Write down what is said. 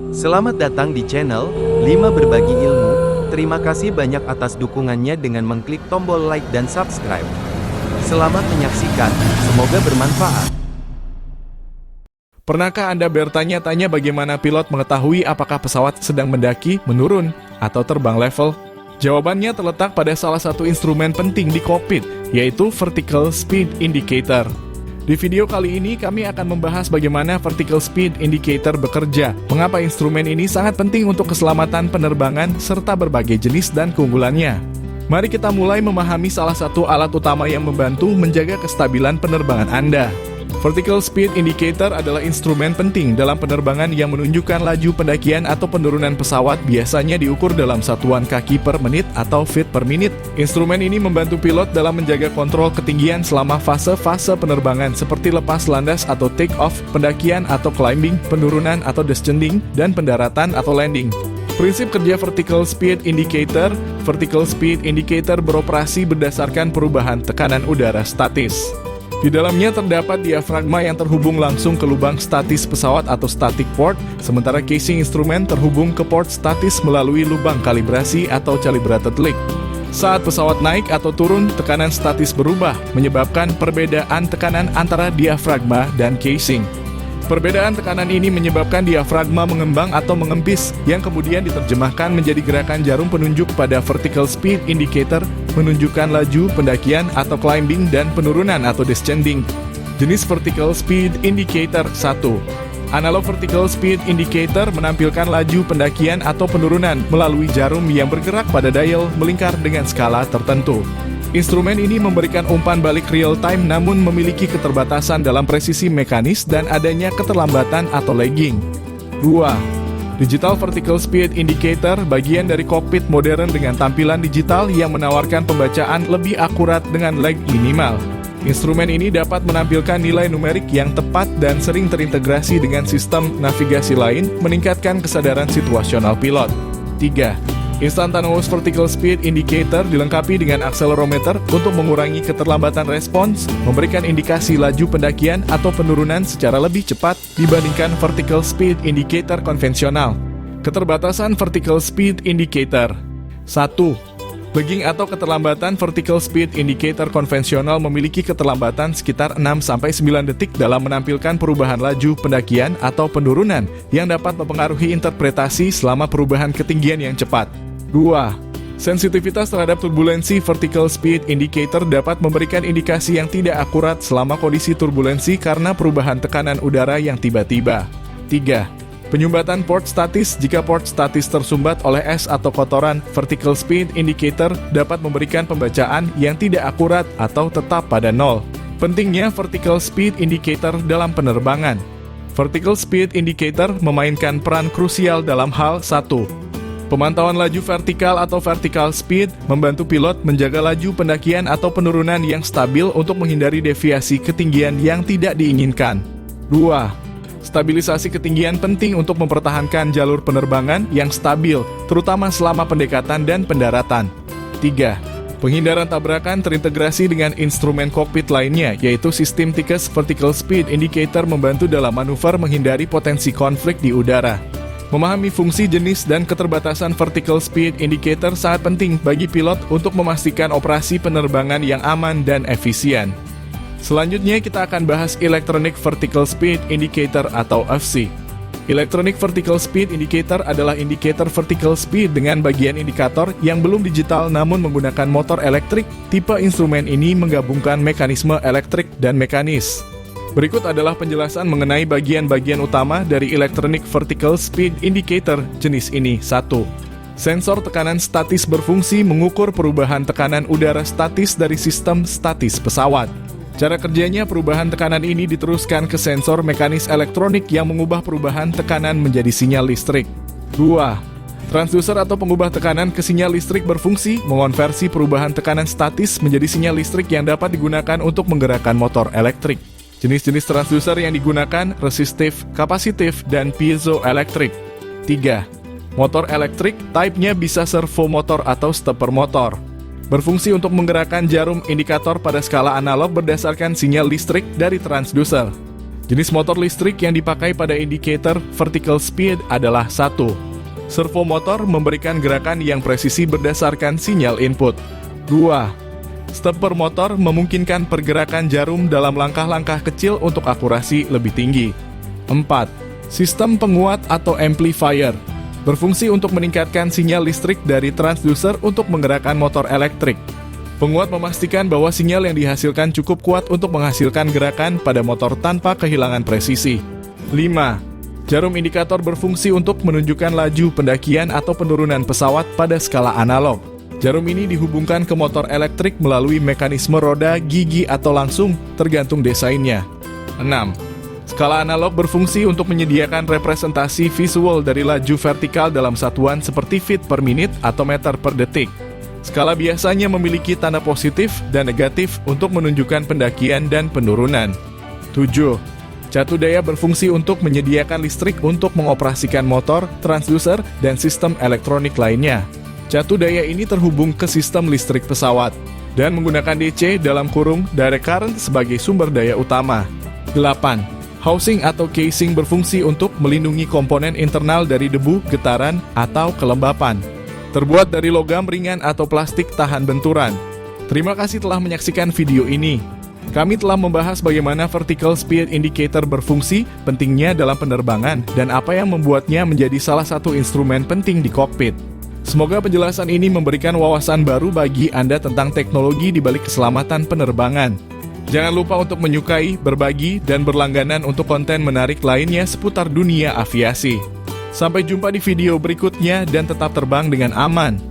Selamat datang di channel 5 Berbagi Ilmu. Terima kasih banyak atas dukungannya dengan mengklik tombol like dan subscribe. Selamat menyaksikan, semoga bermanfaat. Pernahkah Anda bertanya-tanya bagaimana pilot mengetahui apakah pesawat sedang mendaki, menurun, atau terbang level? Jawabannya terletak pada salah satu instrumen penting di kokpit, yaitu Vertical Speed Indicator. Di video kali ini kami akan membahas bagaimana Vertical Speed Indicator bekerja, mengapa instrumen ini sangat penting untuk keselamatan penerbangan, serta berbagai jenis dan keunggulannya. Mari kita mulai memahami salah satu alat utama yang membantu menjaga kestabilan penerbangan Anda. Vertical Speed Indicator adalah instrumen penting dalam penerbangan yang menunjukkan laju pendakian atau penurunan pesawat, biasanya diukur dalam satuan kaki per menit atau feet per minute. Instrumen ini membantu pilot dalam menjaga kontrol ketinggian selama fase-fase penerbangan seperti lepas landas atau take off, pendakian atau climbing, penurunan atau descending, dan pendaratan atau landing. Prinsip kerja Vertical Speed Indicator. Vertical Speed Indicator beroperasi berdasarkan perubahan tekanan udara statis. Di dalamnya terdapat diafragma yang terhubung langsung ke lubang statis pesawat atau static port, sementara casing instrumen terhubung ke port statis melalui lubang kalibrasi atau calibrated leak. Saat pesawat naik atau turun, tekanan statis berubah, menyebabkan perbedaan tekanan antara diafragma dan casing. Perbedaan tekanan ini menyebabkan diafragma mengembang atau mengempis, yang kemudian diterjemahkan menjadi gerakan jarum penunjuk pada Vertical Speed Indicator, menunjukkan laju pendakian atau climbing dan penurunan atau descending. Jenis Vertical Speed Indicator 1. Analog Vertical Speed Indicator menampilkan laju pendakian atau penurunan melalui jarum yang bergerak pada dial melingkar dengan skala tertentu. Instrumen ini memberikan umpan balik real-time namun memiliki keterbatasan dalam presisi mekanis dan adanya keterlambatan atau lagging. 2. Digital Vertical Speed Indicator bagian dari kokpit modern dengan tampilan digital yang menawarkan pembacaan lebih akurat dengan lag minimal. Instrumen ini dapat menampilkan nilai numerik yang tepat dan sering terintegrasi dengan sistem navigasi lain, meningkatkan kesadaran situasional pilot. 3. Instantaneous Vertical Speed Indicator dilengkapi dengan akselerometer untuk mengurangi keterlambatan respons, memberikan indikasi laju pendakian atau penurunan secara lebih cepat dibandingkan Vertical Speed Indicator konvensional. Keterbatasan Vertical Speed Indicator. 1. Lagging atau keterlambatan Vertical Speed Indicator konvensional memiliki keterlambatan sekitar 6-9 detik dalam menampilkan perubahan laju pendakian atau penurunan yang dapat mempengaruhi interpretasi selama perubahan ketinggian yang cepat. 2. Sensitivitas terhadap turbulensi Vertical Speed Indicator dapat memberikan indikasi yang tidak akurat selama kondisi turbulensi karena perubahan tekanan udara yang tiba-tiba. 3. Penyumbatan port statis. Jika port statis tersumbat oleh es atau kotoran, Vertical Speed Indicator dapat memberikan pembacaan yang tidak akurat atau tetap pada nol. Pentingnya Vertical Speed Indicator dalam penerbangan. Vertical Speed Indicator memainkan peran krusial dalam hal 1. Pemantauan laju vertikal atau vertical speed membantu pilot menjaga laju pendakian atau penurunan yang stabil untuk menghindari deviasi ketinggian yang tidak diinginkan. 2. Stabilisasi ketinggian penting untuk mempertahankan jalur penerbangan yang stabil, terutama selama pendekatan dan pendaratan. 3. Penghindaran tabrakan terintegrasi dengan instrumen kokpit lainnya, yaitu sistem TICAS Vertical Speed Indicator membantu dalam manuver menghindari potensi konflik di udara. Memahami fungsi, jenis, dan keterbatasan Vertical Speed Indicator sangat penting bagi pilot untuk memastikan operasi penerbangan yang aman dan efisien. Selanjutnya kita akan bahas Electronic Vertical Speed Indicator atau EVSI. Electronic Vertical Speed Indicator adalah indikator vertical speed dengan bagian indikator yang belum digital namun menggunakan motor elektrik. Tipe instrumen ini menggabungkan mekanisme elektrik dan mekanis. Berikut adalah penjelasan mengenai bagian-bagian utama dari Electronic Vertical Speed Indicator jenis ini. 1. Sensor tekanan statis berfungsi mengukur perubahan tekanan udara statis dari sistem statis pesawat. Cara kerjanya, perubahan tekanan ini diteruskan ke sensor mekanis elektronik yang mengubah perubahan tekanan menjadi sinyal listrik. 2. Transducer atau pengubah tekanan ke sinyal listrik berfungsi mengonversi perubahan tekanan statis menjadi sinyal listrik yang dapat digunakan untuk menggerakkan motor elektrik. Jenis-jenis transducer yang digunakan resistif, kapasitif, dan piezoelektrik. 3. Motor elektrik, type-nya bisa servo motor atau stepper motor. Berfungsi untuk menggerakkan jarum indikator pada skala analog berdasarkan sinyal listrik dari transducer. Jenis motor listrik yang dipakai pada indicator vertical speed adalah 1. Servo motor memberikan gerakan yang presisi berdasarkan sinyal input. 2. Stepper motor memungkinkan pergerakan jarum dalam langkah-langkah kecil untuk akurasi lebih tinggi. 4. Sistem penguat atau amplifier berfungsi untuk meningkatkan sinyal listrik dari transducer untuk menggerakkan motor elektrik. Penguat memastikan bahwa sinyal yang dihasilkan cukup kuat untuk menghasilkan gerakan pada motor tanpa kehilangan presisi. 5. Jarum indikator berfungsi untuk menunjukkan laju pendakian atau penurunan pesawat pada skala analog. Jarum ini dihubungkan ke motor elektrik melalui mekanisme roda, gigi, atau langsung, tergantung desainnya. 6. Skala analog berfungsi untuk menyediakan representasi visual dari laju vertikal dalam satuan seperti feet per minute atau meter per detik. Skala biasanya memiliki tanda positif dan negatif untuk menunjukkan pendakian dan penurunan. 7. Catu daya berfungsi untuk menyediakan listrik untuk mengoperasikan motor, transducer, dan sistem elektronik lainnya. Catu daya ini terhubung ke sistem listrik pesawat dan menggunakan DC dalam kurung direct current sebagai sumber daya utama. 8. Housing atau casing berfungsi untuk melindungi komponen internal dari debu, getaran, atau kelembapan. Terbuat dari logam ringan atau plastik tahan benturan. Terima kasih telah menyaksikan video ini. Kami telah membahas bagaimana vertical speed indicator berfungsi, pentingnya dalam penerbangan, dan apa yang membuatnya menjadi salah satu instrumen penting di kokpit. Semoga penjelasan ini memberikan wawasan baru bagi Anda tentang teknologi di balik keselamatan penerbangan. Jangan lupa untuk menyukai, berbagi, dan berlangganan untuk konten menarik lainnya seputar dunia aviasi. Sampai jumpa di video berikutnya dan tetap terbang dengan aman.